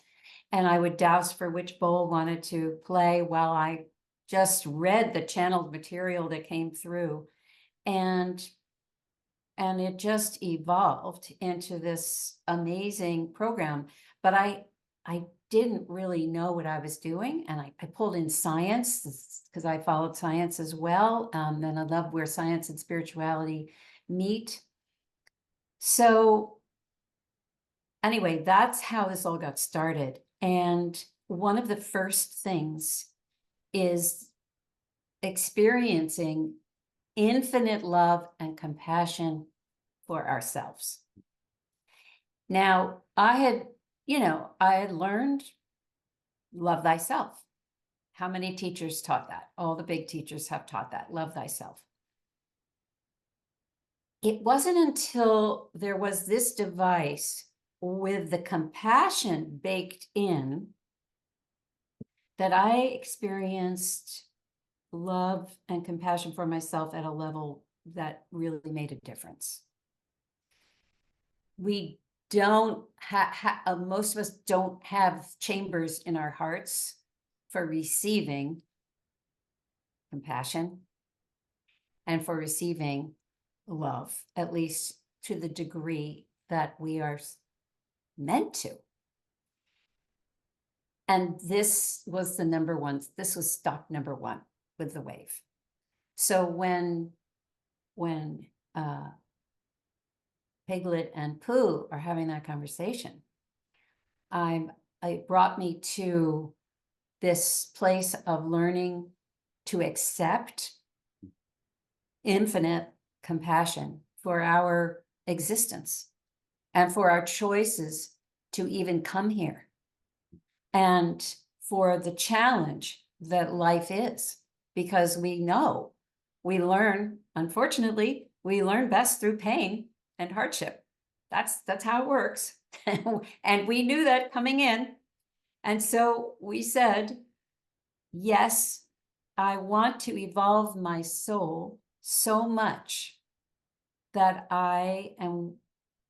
and I would douse for which bowl wanted to play while I just read the channeled material that came through. And it just evolved into this amazing program. But I didn't really know what I was doing. And I pulled in science because I followed science as well. And I love where science and spirituality meet. So anyway, that's how this all got started. And one of the first things is experiencing infinite love and compassion for ourselves. Now, I had learned love thyself. How many teachers taught that? All the big teachers have taught that, love thyself. It wasn't until there was this device with the compassion baked in that I experienced love and compassion for myself at a level that really made a difference. We don't most of us don't have chambers in our hearts for receiving compassion and for receiving love, at least to the degree that we are meant to. And this was the number one, this was stop number one with the wave. So when Piglet and Pooh are having that conversation, it brought me to this place of learning to accept infinite compassion for our existence and for our choices to even come here, and for the challenge that life is, because we know we learn, unfortunately, we learn best through pain and hardship. That's how it works. And we knew that coming in. And so we said, yes, I want to evolve my soul so much that I am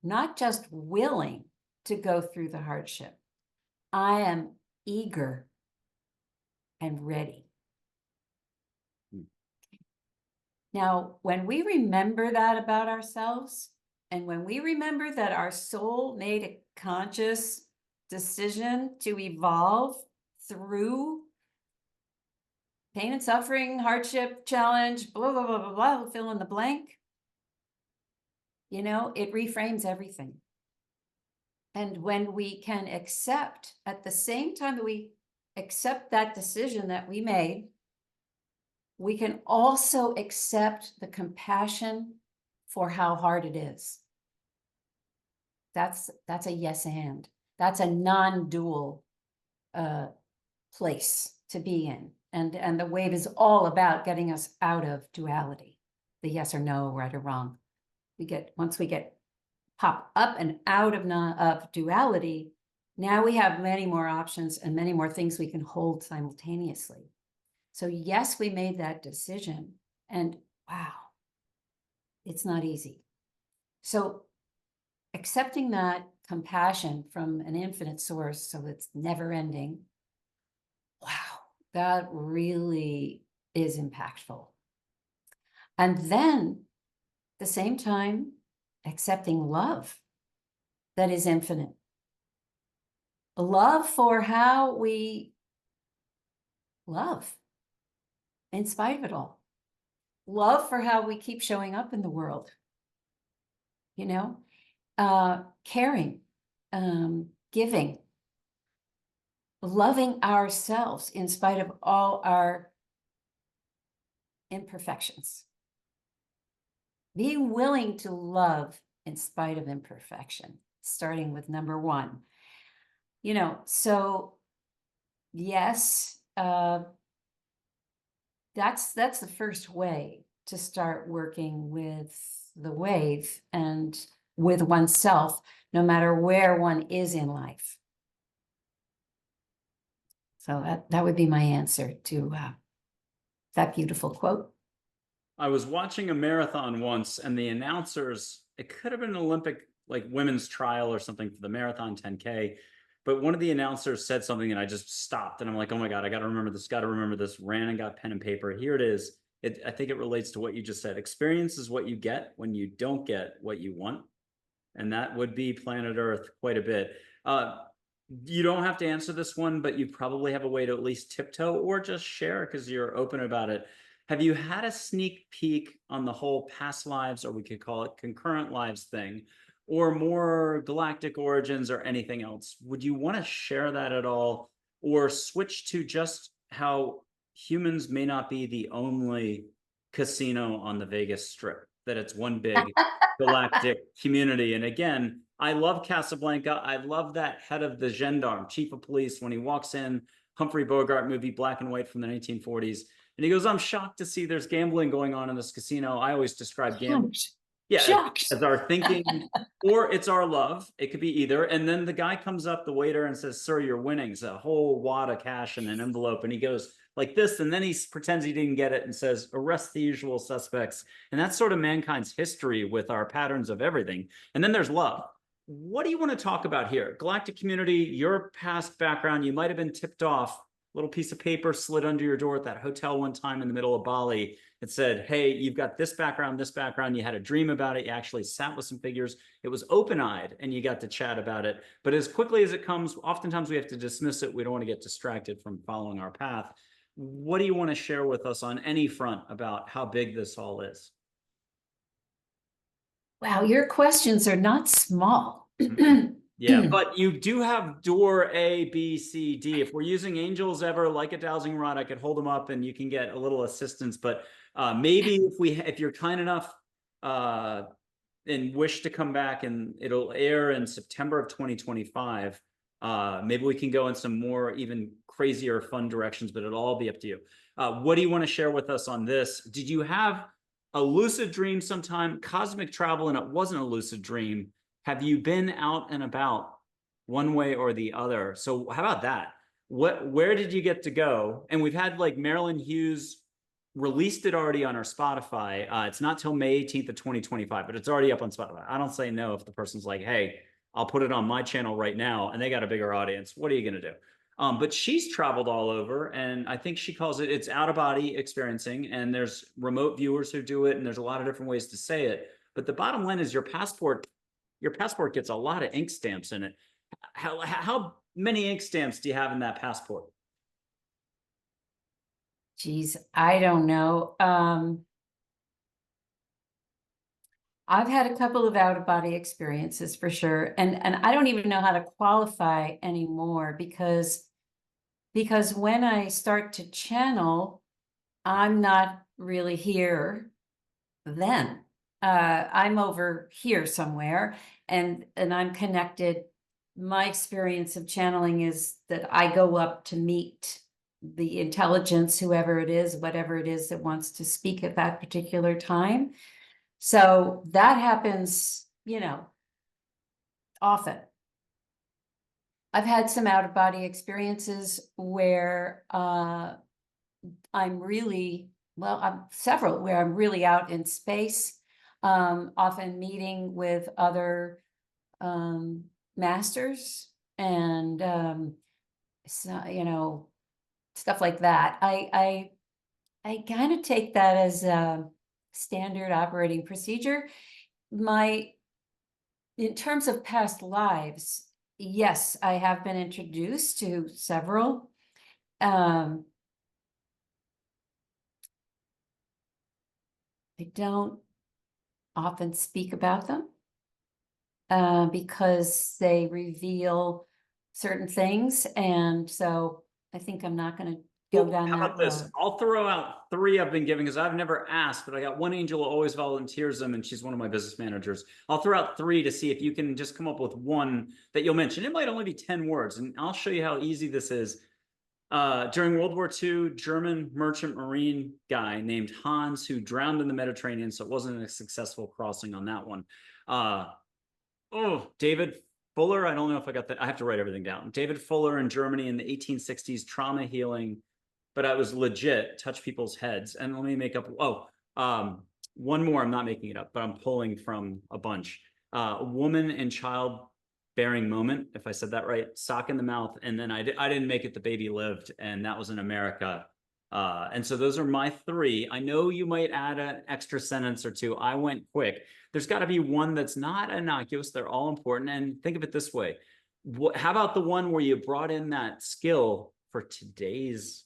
not just willing to go through the hardship, I am eager and ready. Now, when we remember that about ourselves, and when we remember that our soul made a conscious decision to evolve through pain and suffering, hardship, challenge, blah, blah, blah, blah, blah, fill in the blank, you know, it reframes everything. And when we can accept, at the same time that we accept that decision that we made, we can also accept the compassion for how hard it is. That's a yes and. That's a non-dual place to be in. And the wave is all about getting us out of duality, the yes or no, right or wrong. Once we get pop up and out of duality, now we have many more options and many more things we can hold simultaneously. So yes, we made that decision, and wow, it's not easy. So accepting that compassion from an infinite source, so it's never ending, wow, that really is impactful. And then at the same time, accepting love that is infinite. Love for how we love in spite of it all. Love for how we keep showing up in the world. You know, caring, giving, loving ourselves in spite of all our imperfections. Being willing to love in spite of imperfection, starting with number one. You know, so yes, that's the first way to start working with the wave and with oneself, no matter where one is in life. So that would be my answer to that beautiful quote. I was watching a marathon once, and the announcers, it could have been an Olympic, like women's trial or something for the marathon 10K, but one of the announcers said something and I just stopped and I'm like, oh my God, I got to remember this, ran and got pen and paper. Here it is. I think it relates to what you just said. Experience is what you get when you don't get what you want. And that would be planet Earth quite a bit. You don't have to answer this one, but you probably have a way to at least tiptoe or just share because you're open about it. Have you had a sneak peek on the whole past lives, or we could call it concurrent lives thing, or more galactic origins or anything else? Would you want to share that at all, or switch to just how humans may not be the only casino on the Vegas Strip, that it's one big galactic community? And again, I love Casablanca. I love that head of the gendarme, chief of police, when he walks in, Humphrey Bogart movie, black and white from the 1940s. And he goes, I'm shocked to see there's gambling going on in this casino. I always describe gambling. Yeah, as our thinking, or it's our love. It could be either. And then the guy comes up, the waiter, and says, sir, your winnings, a whole wad of cash in an envelope. And he goes like this, and then he pretends he didn't get it and says, arrest the usual suspects. And that's sort of mankind's history with our patterns of everything. And then there's love. What do you want to talk about here? Galactic community, your past background, you might have been tipped off. Little piece of paper slid under your door at that hotel one time in the middle of Bali. It said, hey, you've got this background, you had a dream about it, you actually sat with some figures, it was open-eyed, and you got to chat about it. But as quickly as it comes, oftentimes we have to dismiss it. We don't want to get distracted from following our path. What do you want to share with us on any front about how big this all is? Wow, your questions are not small. Yeah, but you do have door A, B, C, D. If we're using angels ever like a dowsing rod, I could hold them up and you can get a little assistance. But maybe if you're kind enough and wish to come back, and it'll air in September of 2025, maybe we can go in some more even crazier fun directions, but it'll all be up to you. What do you want to share with us on this? Did you have a lucid dream sometime, cosmic travel, and it wasn't a lucid dream? Have you been out and about one way or the other? So how about that? Where did you get to go? And we've had like Marilyn Hughes released it already on our Spotify. It's not till May 18th of 2025, but it's already up on Spotify. I don't say no if the person's like, hey, I'll put it on my channel right now, and they got a bigger audience. What are you going to do? But she's traveled all over, and I think she calls it's out of body experiencing, and there's remote viewers who do it, and there's a lot of different ways to say it. But the bottom line is your passport gets a lot of ink stamps in it. How many ink stamps do you have in that passport? Geez, I don't know. I've had a couple of out-of-body experiences for sure. And I don't even know how to qualify anymore because when I start to channel, I'm not really here then. I'm over here somewhere and I'm connected. My experience of channeling is that I go up to meet the intelligence, whoever it is, whatever it is that wants to speak at that particular time. So that happens, often. I've had some out-of-body experiences where I'm several where I'm really out in space, often meeting with other masters and stuff like that. I kind of take that as a standard operating procedure. In terms of past lives, yes, I have been introduced to several. I don't often speak about them because they reveal certain things, and so I think I'm not going to go down How that about this? road. I'll throw out three I've been giving because I've never asked, but I got one angel who always volunteers them, and she's one of my business managers. I'll throw out three to see if you can just come up with one that you'll mention. It might only be 10 words, and I'll show you how easy this is. During World War II, German merchant marine guy named Hans who drowned in the Mediterranean, so it wasn't a successful crossing on that one. David Fuller, I don't know if I got that. I have to write everything down. David Fuller in Germany in the 1860s, trauma healing, but I was legit, touch people's heads. And let me make up, one more, I'm not making it up, but I'm pulling from a bunch. Woman and childbearing moment, if I said that right, sock in the mouth. And then I didn't make it, the baby lived, and that was in America. And so those are my three. I know you might add an extra sentence or two. I went quick. There's got to be one that's not innocuous. They're all important. And think of it this way. How about the one where you brought in that skill for today's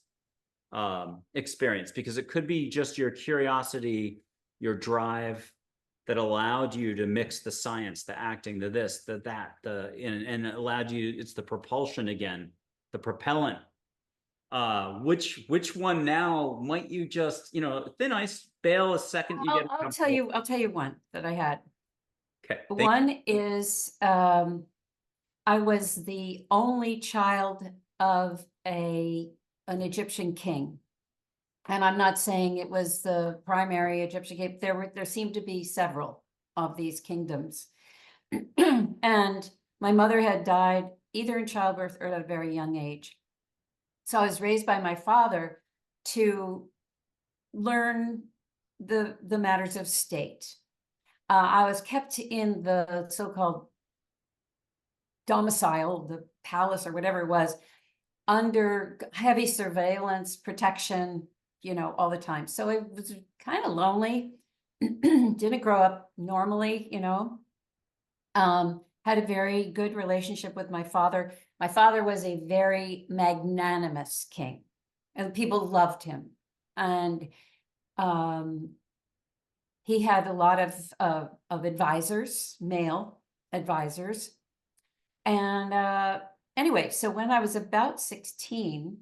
experience? Because it could be just your curiosity, your drive that allowed you to mix the science, the acting, the this, the that, and it allowed you, it's the propulsion again, the propellant. Which one now might you just, thin ice, bail a second, you get I'll tell you one that I had. Okay. One is I was the only child of an Egyptian king. And I'm not saying it was the primary Egyptian king. There seemed to be several of these kingdoms. And my mother had died either in childbirth or at a very young age. So I was raised by my father to learn the matters of state. I was kept in the so-called domicile, the palace or whatever it was, under heavy surveillance, protection, all the time. So it was kind of lonely. Didn't grow up normally, had a very good relationship with my father. My father was a very magnanimous king, and people loved him. And he had a lot of advisors, male advisors. And anyway, so when I was about 16,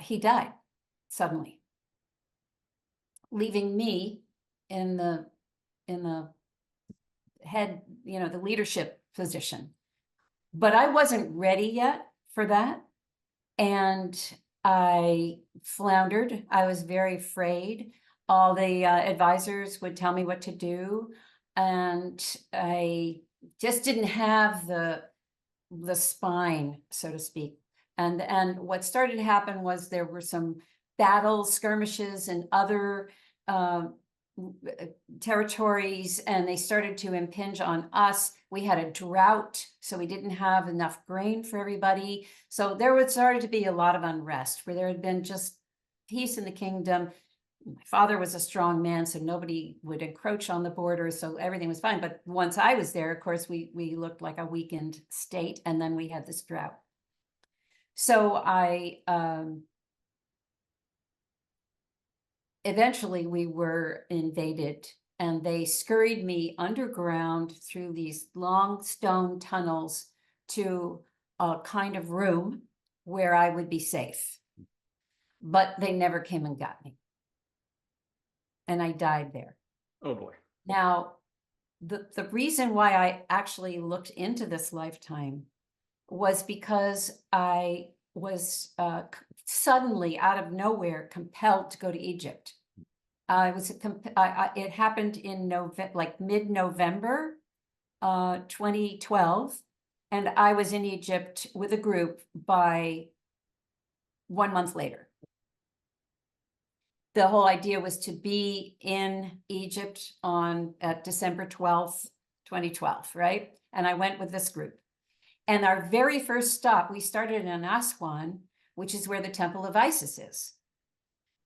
he died suddenly, leaving me in the head, the leadership position. But I wasn't ready yet for that. And I floundered. I was very afraid. All the advisors would tell me what to do. And I just didn't have the spine, so to speak. And what started to happen was there were some battles, skirmishes, and other territories, and they started to impinge on us. We had a drought, so we didn't have enough grain for everybody. So there would started to be a lot of unrest where there had been just peace in the kingdom. My father was a strong man, so nobody would encroach on the border, so everything was fine. But once I was there, of course, we looked like a weakened state, and then we had this drought. So I eventually we were invaded, and they scurried me underground through these long stone tunnels to a kind of room where I would be safe. But they never came and got me. And I died there. Oh boy. Now, the reason why I actually looked into this lifetime was because I was suddenly, out of nowhere, compelled to go to Egypt. It happened in mid-November 2012, and I was in Egypt with a group by 1 month later. The whole idea was to be in Egypt at December 12th, 2012, right? And I went with this group. And our very first stop, we started in Aswan, which is where the Temple of Isis is.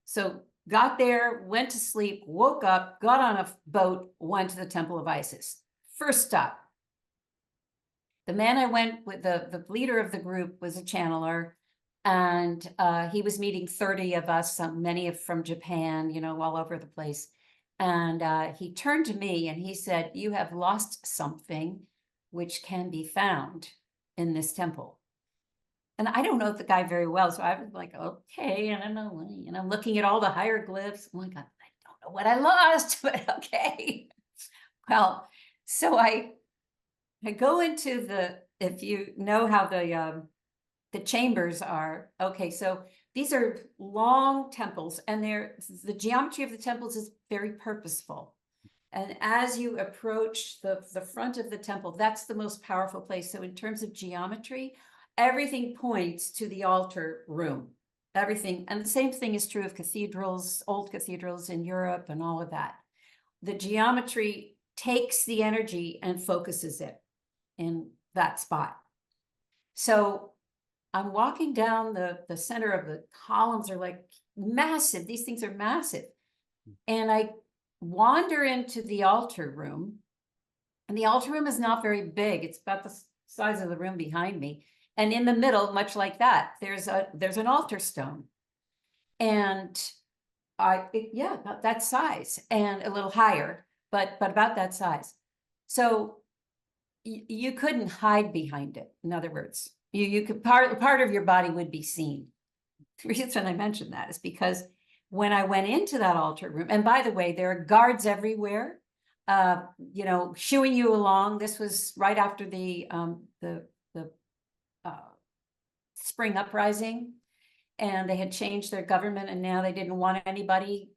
So got there, went to sleep, woke up, got on a boat, went to the Temple of Isis. First stop. The man I went with, the leader of the group, was a channeler, and he was meeting 30 of us, many from Japan, all over the place. And he turned to me and he said, "You have lost something which can be found in this temple." And I don't know the guy very well, so I was like, okay, I don't know, I'm looking at all the hieroglyphs. I'm like, I don't know what I lost, but okay. Well, so I go into if you know how the chambers are, okay, so these are long temples, and the geometry of the temples is very purposeful. And as you approach the front of the temple, that's the most powerful place. So in terms of geometry, everything points to the altar room, everything. And the same thing is true of cathedrals, old cathedrals in Europe and all of that. The geometry takes the energy and focuses it in that spot. So I'm walking down the center of the columns are like massive. These things are massive. And I wander into the altar room, and the altar room is not very big. It's about the size of the room behind me. And in the middle, much like that, there's an altar stone. And about that size, and a little higher, but about that size. So you couldn't hide behind it. In other words, you could part of your body would be seen. The reason I mentioned that is because when I went into that altar room, and by the way, there are guards everywhere, shooing you along. This was right after the spring uprising, and they had changed their government, and now they didn't want anybody,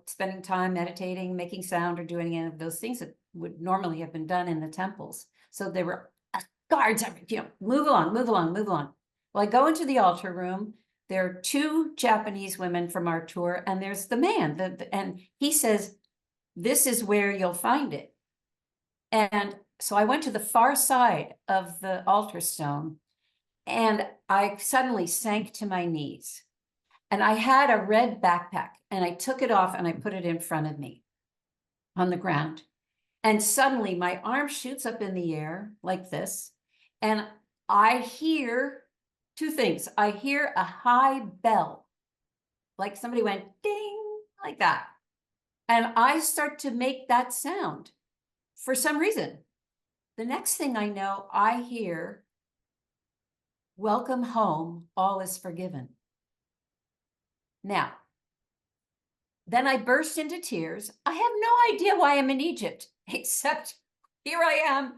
spending time meditating, making sound, or doing any of those things that would normally have been done in the temples. So there were guards, move along, move along, move along. Well, I go into the altar room. There are 2 Japanese women from our tour, and there's the man, and he says, "This is where you'll find it." And so I went to the far side of the altar stone, and I suddenly sank to my knees. And I had a red backpack, and I took it off and I put it in front of me on the ground. And suddenly my arm shoots up in the air like this, and I hear 2 things. I hear a high bell, like somebody went ding, like that. And I start to make that sound for some reason. the next thing I know, I hear, welcome home, all is forgiven. Now, then I burst into tears. I have no idea why I'm in Egypt, except here I am,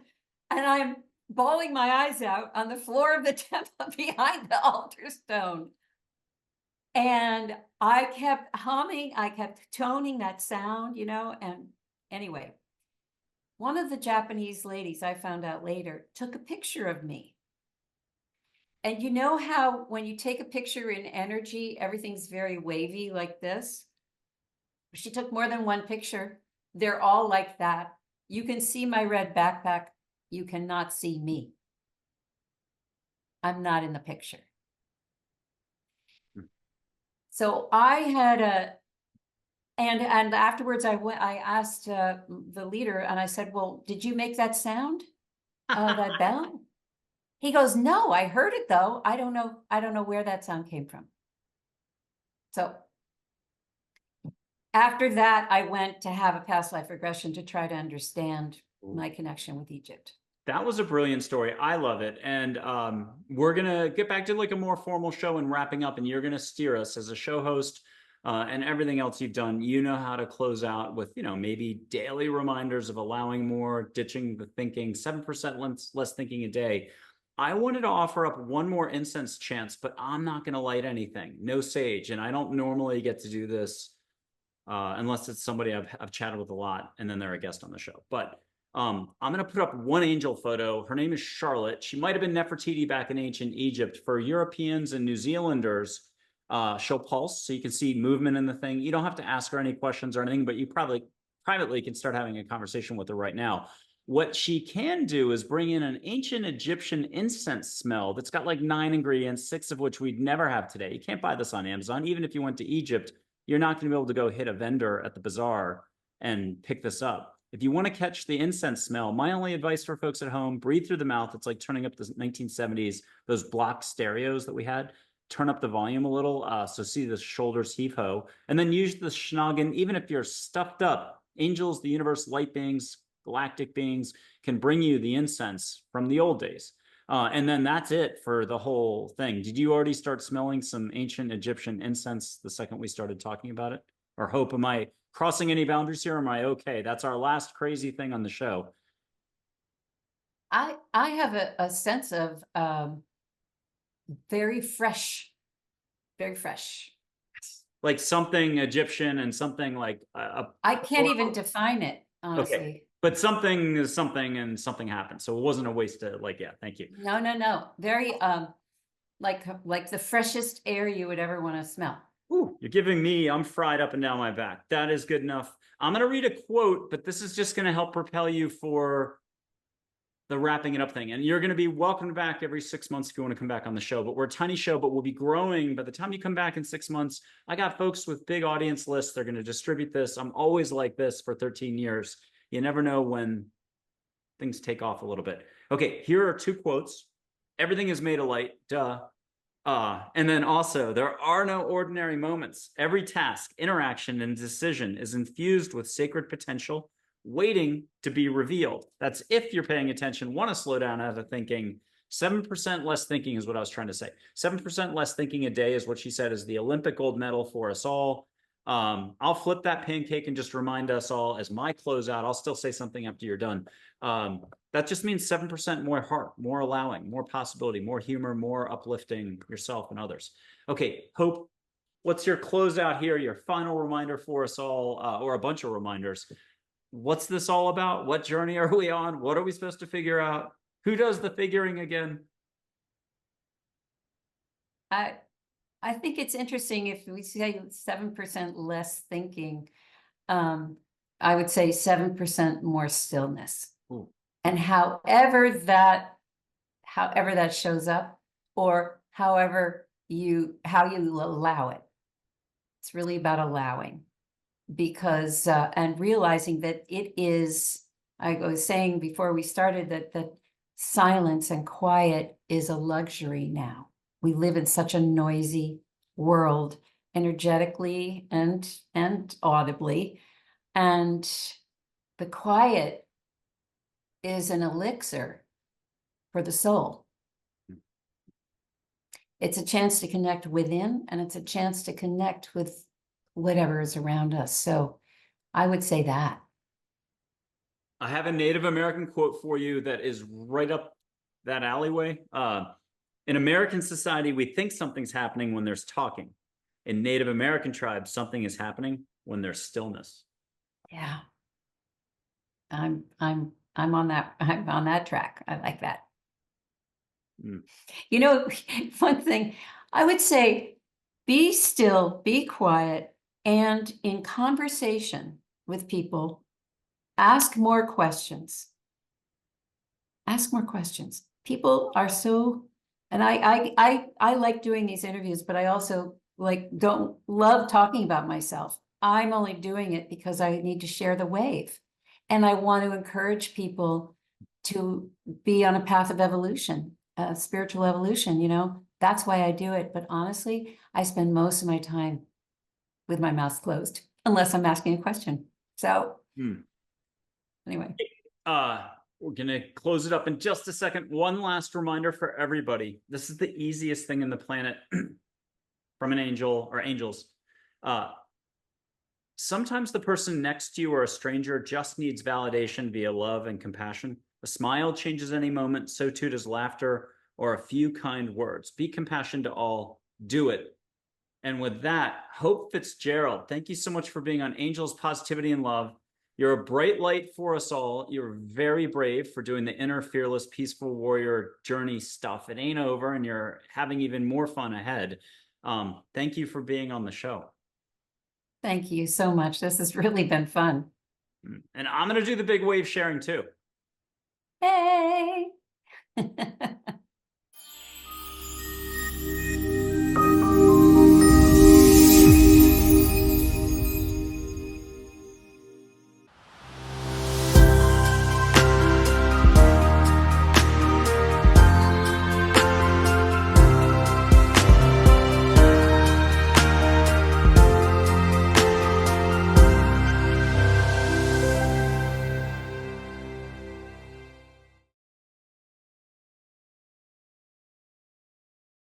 and I'm bawling my eyes out on the floor of the temple behind the altar stone. And I kept humming, I kept toning that sound, you know, and anyway, one of the Japanese ladies, I found out later, took a picture of me. And you know how when you take a picture in energy, everything's very wavy like this? She took more than one picture. They're all like that. You can see my red backpack. You cannot see me. I'm not in the picture. So I had and afterwards I asked the leader, and I said, well, did you make that sound? That bell? He goes, no, I heard it though. I don't know where that sound came from. So after that, I went to have a past life regression to try to understand my connection with Egypt. That was a brilliant story. I love it. And we're going to get back to like a more formal show and wrapping up, and you're going to steer us as a show host and everything else you've done. You know how to close out with, you know, maybe daily reminders of allowing more, ditching the thinking, 7% less thinking a day. I wanted to offer up one more incense chance, but I'm not going to light anything. No sage. And I don't normally get to do this unless it's somebody I've chatted with a lot and then they're a guest on the show. But I'm going to put up one angel photo. Her name is Charlotte. She might have been Nefertiti back in ancient Egypt. For Europeans and New Zealanders, she'll pulse, so you can see movement in the thing. You don't have to ask her any questions or anything, but you probably privately can start having a conversation with her right now. What she can do is bring in an ancient Egyptian incense smell that's got like 9 ingredients, 6 of which we'd never have today. You can't buy this on Amazon. Even if you went to Egypt, you're not going to be able to go hit a vendor at the bazaar and pick this up. If you want to catch the incense smell, my only advice for folks at home, breathe through the mouth. It's like turning up the 1970s, those block stereos that we had. Turn up the volume a little, so see the shoulders heave-ho. And then use the schnoggin, even if you're stuffed up. Angels, the universe, light beings, galactic beings can bring you the incense from the old days. And then that's it for the whole thing. Did you already start smelling some ancient Egyptian incense the second we started talking about it? Or Hope, am I crossing any boundaries here? Or am I okay? That's our last crazy thing on the show. I have a sense of very fresh, very fresh. Like something Egyptian and something like I can't even define it, honestly. Okay. But something is something and something happened. So it wasn't a waste of like, yeah, thank you. No. Very like the freshest air you would ever want to smell. Ooh, you're giving me, I'm fried up and down my back. That is good enough. I'm going to read a quote, but this is just going to help propel you for the wrapping it up thing. And you're going to be welcomed back every 6 months if you want to come back on the show. But we're a tiny show, but we'll be growing. By the time you come back in 6 months, I got folks with big audience lists. They're going to distribute this. I'm always like this for 13 years. You never know when things take off a little bit. Okay, here are 2 quotes. Everything is made of light. Duh. And then also, there are no ordinary moments. Every task, interaction, and decision is infused with sacred potential, waiting to be revealed. That's if you're paying attention, want to slow down out of thinking. 7% less thinking is what I was trying to say. 7% less thinking a day is what she said is the Olympic gold medal for us all. I'll flip that pancake and just remind us all as my closeout. I'll still say something after you're done. That just means 7% more heart, more allowing, more possibility, more humor, more uplifting yourself and others. Okay, Hope, what's your closeout here? Your final reminder for us all, or a bunch of reminders. What's this all about? What journey are we on? What are we supposed to figure out? Who does the figuring again? I think it's interesting if we say 7% less thinking, I would say 7% more stillness. Ooh. And however that shows up, or how you allow it. It's really about allowing, because and realizing that it is, I was saying before we started that silence and quiet is a luxury now. We live in such a noisy world, energetically and audibly, and the quiet is an elixir for the soul. It's a chance to connect within, and it's a chance to connect with whatever is around us. So I would say that. I have a Native American quote for you that is right up that alleyway. In American society, we think something's happening when there's talking. In Native American tribes, something is happening when there's stillness. Yeah. I'm on that track. I like that. Mm. You know, one thing I would say, be still, be quiet, and in conversation with people, ask more questions. Ask more questions. People are so, and I like doing these interviews, but I also don't love talking about myself. I'm only doing it because I need to share the wave. And I want to encourage people to be on a path of evolution, spiritual evolution, you know, that's why I do it. But honestly, I spend most of my time with my mouth closed, unless I'm asking a question. So anyway. We're going to close it up in just a second. One last reminder for everybody. This is the easiest thing in the planet from an angel or angels. Sometimes the person next to you or a stranger just needs validation via love and compassion. A smile changes any moment. So too does laughter or a few kind words. Be compassionate to all. Do it. And with that, Hope Fitzgerald, thank you so much for being on Angels, Positivity, and Love. You're a bright light for us all. You're very brave for doing the inner fearless, peaceful warrior journey stuff. It ain't over, and you're having even more fun ahead. Thank you for being on the show. Thank you so much. This has really been fun. And I'm going to do the big wave sharing too. Hey.